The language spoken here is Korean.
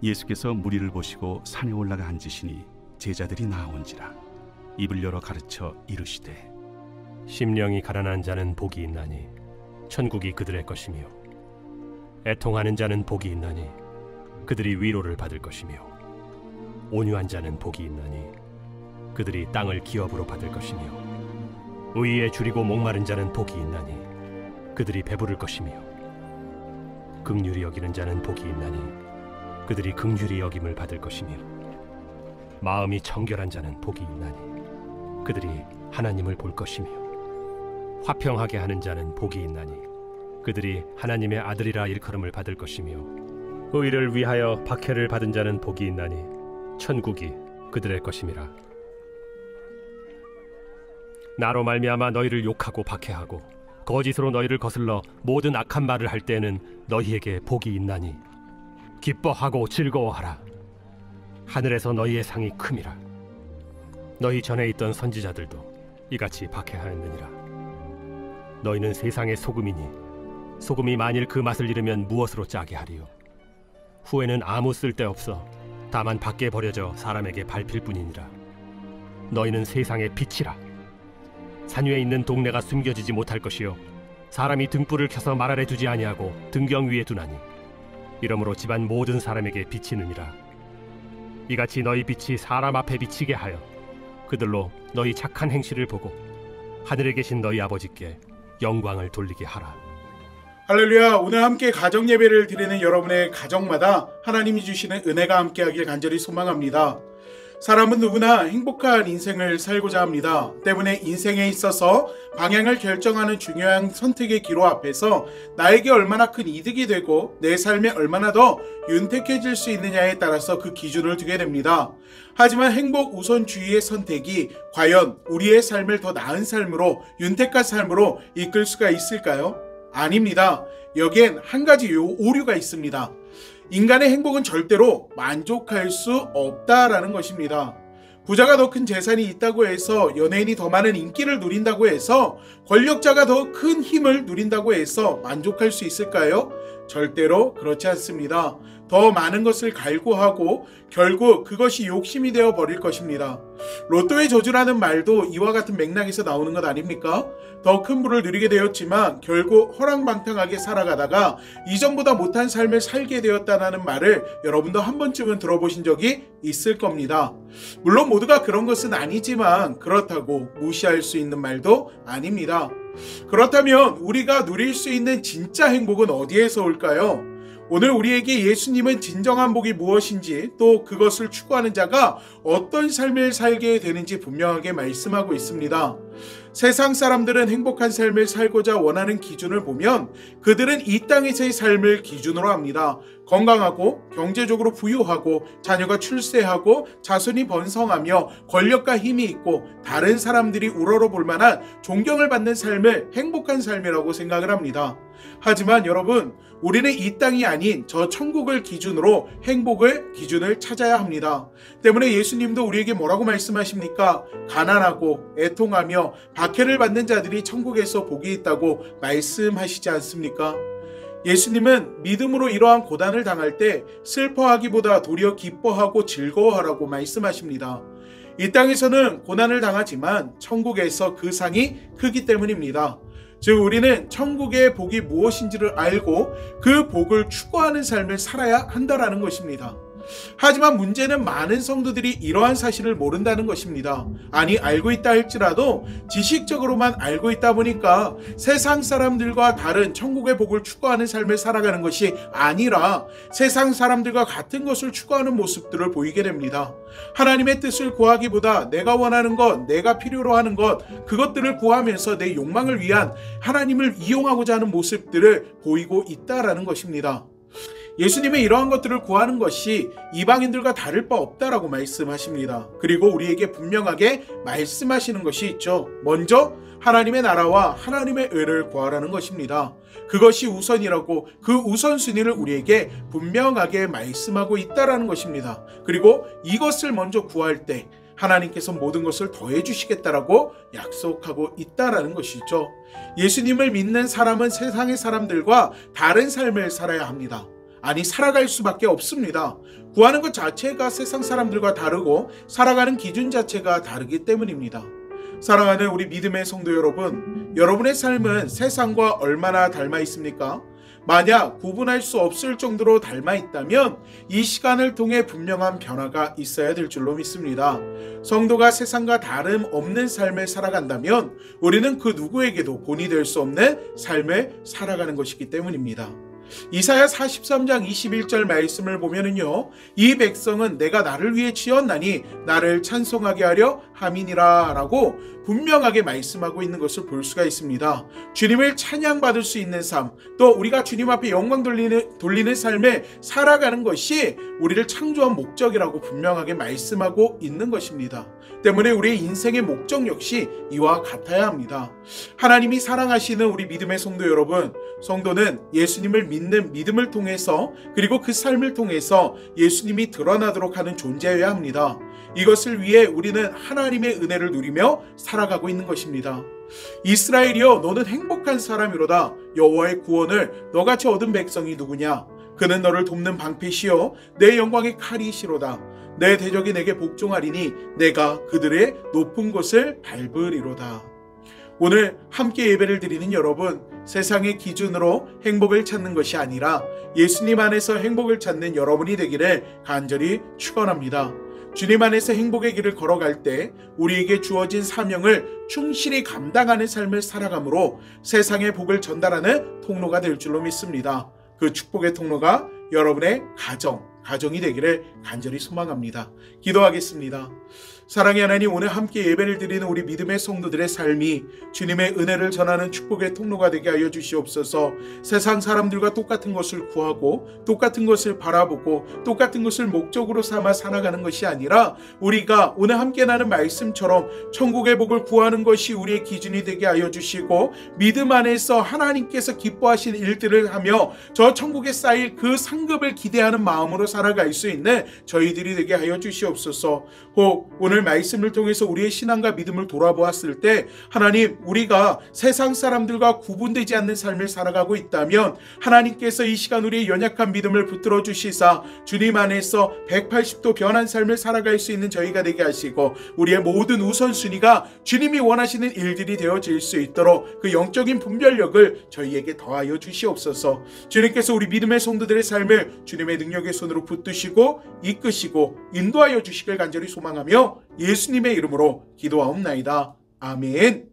예수께서 무리를 보시고 산에 올라가 앉으시니 제자들이 나아온지라. 입을 열어 가르쳐 이르시되 심령이 가난한 자는 복이 있나니 천국이 그들의 것이며, 애통하는 자는 복이 있나니 그들이 위로를 받을 것이며, 온유한 자는 복이 있나니 그들이 땅을 기업으로 받을 것이며, 의에 줄이고 목마른 자는 복이 있나니 그들이 배부를 것이며, 긍휼히 여기는 자는 복이 있나니 그들이 긍휼히 여김을 받을 것이며, 마음이 청결한 자는 복이 있나니 그들이 하나님을 볼 것이며, 화평하게 하는 자는 복이 있나니 그들이 하나님의 아들이라 일컬음을 받을 것이며, 의를 위하여 박해를 받은 자는 복이 있나니 천국이 그들의 것임이라. 나로 말미암아 너희를 욕하고 박해하고 거짓으로 너희를 거슬러 모든 악한 말을 할 때에는 너희에게 복이 있나니 기뻐하고 즐거워하라. 하늘에서 너희의 상이 큼이라. 너희 전에 있던 선지자들도 이같이 박해하였느니라. 너희는 세상의 소금이니 소금이 만일 그 맛을 잃으면 무엇으로 짜게 하리요? 후에는 아무 쓸데없어 다만 밖에 버려져 사람에게 밟힐 뿐이니라. 너희는 세상의 빛이라. 산 위에 있는 동네가 숨겨지지 못할 것이요, 사람이 등불을 켜서 말 아래 두지 아니하고 등경 위에 두나니 이러므로 집안 모든 사람에게 비치느니라. 이같이 너희 빛이 사람 앞에 비치게 하여 그들로 너희 착한 행실을 보고 하늘에 계신 너희 아버지께 영광을 돌리게 하라. 할렐루야. 오늘 함께 가정 예배를 드리는 여러분의 가정마다 하나님이 주시는 은혜가 함께하길 간절히 소망합니다. 사람은 누구나 행복한 인생을 살고자 합니다. 때문에 인생에 있어서 방향을 결정하는 중요한 선택의 기로 앞에서 나에게 얼마나 큰 이득이 되고 내 삶에 얼마나 더 윤택해질 수 있느냐에 따라서 그 기준을 두게 됩니다. 하지만 행복 우선주의의 선택이 과연 우리의 삶을 더 나은 삶으로, 윤택한 삶으로 이끌 수가 있을까요? 아닙니다. 여기엔 한 가지 오류가 있습니다. 인간의 행복은 절대로 만족할 수 없다라는 것입니다. 부자가 더 큰 재산이 있다고 해서, 연예인이 더 많은 인기를 누린다고 해서, 권력자가 더 큰 힘을 누린다고 해서 만족할 수 있을까요? 절대로 그렇지 않습니다. 더 많은 것을 갈구하고 결국 그것이 욕심이 되어 버릴 것입니다. 로또의 저주라는 말도 이와 같은 맥락에서 나오는 것 아닙니까? 더 큰 부를 누리게 되었지만 결국 허랑방탕하게 살아가다가 이전보다 못한 삶을 살게 되었다는 말을 여러분도 한 번쯤은 들어보신 적이 있을 겁니다. 물론 모두가 그런 것은 아니지만 그렇다고 무시할 수 있는 말도 아닙니다. 그렇다면 우리가 누릴 수 있는 진짜 행복은 어디에서 올까요? 오늘 우리에게 예수님은 진정한 복이 무엇인지, 또 그것을 추구하는 자가 어떤 삶을 살게 되는지 분명하게 말씀하고 있습니다. 세상 사람들은 행복한 삶을 살고자 원하는 기준을 보면 그들은 이 땅에서의 삶을 기준으로 합니다. 건강하고 경제적으로 부유하고 자녀가 출세하고 자손이 번성하며 권력과 힘이 있고 다른 사람들이 우러러볼 만한 존경을 받는 삶을 행복한 삶이라고 생각을 합니다. 하지만 여러분, 우리는 이 땅이 아닌 저 천국을 기준으로 행복을 기준을 찾아야 합니다. 때문에 예수님도 우리에게 뭐라고 말씀하십니까? 가난하고 애통하며 박해를 받는 자들이 천국에서 복이 있다고 말씀하시지 않습니까? 예수님은 믿음으로 이러한 고난을 당할 때 슬퍼하기보다 도리어 기뻐하고 즐거워하라고 말씀하십니다. 이 땅에서는 고난을 당하지만 천국에서 그 상이 크기 때문입니다. 즉 우리는 천국의 복이 무엇인지를 알고 그 복을 추구하는 삶을 살아야 한다라는 것입니다. 하지만 문제는 많은 성도들이 이러한 사실을 모른다는 것입니다. 아니, 알고 있다 할지라도 지식적으로만 알고 있다 보니까 세상 사람들과 다른 천국의 복을 추구하는 삶을 살아가는 것이 아니라 세상 사람들과 같은 것을 추구하는 모습들을 보이게 됩니다. 하나님의 뜻을 구하기보다 내가 원하는 것, 내가 필요로 하는 것, 그것들을 구하면서 내 욕망을 위한 하나님을 이용하고자 하는 모습들을 보이고 있다라는 것입니다. 예수님의 이러한 것들을 구하는 것이 이방인들과 다를 바 없다라고 말씀하십니다. 그리고 우리에게 분명하게 말씀하시는 것이 있죠. 먼저 하나님의 나라와 하나님의 의를 구하라는 것입니다. 그것이 우선이라고 그 우선순위를 우리에게 분명하게 말씀하고 있다라는 것입니다. 그리고 이것을 먼저 구할 때 하나님께서 모든 것을 더해 주시겠다라고 약속하고 있다라는 것이죠. 예수님을 믿는 사람은 세상의 사람들과 다른 삶을 살아야 합니다. 아니 살아갈 수밖에 없습니다. 구하는 것 자체가 세상 사람들과 다르고 살아가는 기준 자체가 다르기 때문입니다. 사랑하는 우리 믿음의 성도 여러분, 여러분의 삶은 세상과 얼마나 닮아 있습니까? 만약 구분할 수 없을 정도로 닮아 있다면 이 시간을 통해 분명한 변화가 있어야 될 줄로 믿습니다. 성도가 세상과 다름없는 삶을 살아간다면 우리는 그 누구에게도 본이 될 수 없는 삶을 살아가는 것이기 때문입니다. 이사야 43장 21절 말씀을 보면은요, 이 백성은 내가 나를 위해 지었나니 나를 찬송하게 하려 함이니라 라고 분명하게 말씀하고 있는 것을 볼 수가 있습니다. 주님을 찬양받을 수 있는 삶, 또 우리가 주님 앞에 영광 돌리는 삶을 살아가는 것이 우리를 창조한 목적이라고 분명하게 말씀하고 있는 것입니다. 때문에 우리의 인생의 목적 역시 이와 같아야 합니다. 하나님이 사랑하시는 우리 믿음의 성도 여러분, 성도는 예수님을 믿는 믿음을 통해서, 그리고 그 삶을 통해서 예수님이 드러나도록 하는 존재여야 합니다. 이것을 위해 우리는 하나님의 은혜를 누리며 살아가고 있는 것입니다. 이스라엘이여, 너는 행복한 사람이로다. 여호와의 구원을 너같이 얻은 백성이 누구냐? 그는 너를 돕는 방패시요 내 영광의 칼이시로다. 내 대적이 내게 복종하리니 내가 그들의 높은 곳을 밟으리로다. 오늘 함께 예배를 드리는 여러분, 세상의 기준으로 행복을 찾는 것이 아니라 예수님 안에서 행복을 찾는 여러분이 되기를 간절히 축원합니다. 주님 안에서 행복의 길을 걸어갈 때 우리에게 주어진 사명을 충실히 감당하는 삶을 살아가므로 세상의 복을 전달하는 통로가 될 줄로 믿습니다. 그 축복의 통로가 여러분의 가정이 되기를 간절히 소망합니다. 기도하겠습니다. 사랑의 하나님, 오늘 함께 예배를 드리는 우리 믿음의 성도들의 삶이 주님의 은혜를 전하는 축복의 통로가 되게 하여 주시옵소서. 세상 사람들과 똑같은 것을 구하고 똑같은 것을 바라보고 똑같은 것을 목적으로 삼아 살아가는 것이 아니라 우리가 오늘 함께 나눈 말씀처럼 천국의 복을 구하는 것이 우리의 기준이 되게 하여 주시고, 믿음 안에서 하나님께서 기뻐하신 일들을 하며 저 천국에 쌓일 그 상급을 기대하는 마음으로 살아갈 수 있는 저희들이 되게 하여 주시옵소서. 혹 오늘 말씀을 통해서 우리의 신앙과 믿음을 돌아보았을 때 하나님, 우리가 세상 사람들과 구분되지 않는 삶을 살아가고 있다면 하나님께서 이 시간 우리의 연약한 믿음을 붙들어 주시사 주님 안에서 180도 변한 삶을 살아갈 수 있는 저희가 되게 하시고, 우리의 모든 우선순위가 주님이 원하시는 일들이 되어질 수 있도록 그 영적인 분별력을 저희에게 더하여 주시옵소서. 주님께서 우리 믿음의 성도들의 삶을 주님의 능력의 손으로 붙드시고 이끄시고 인도하여 주시길 간절히 소망하며 예수님의 이름으로 기도하옵나이다. 아멘.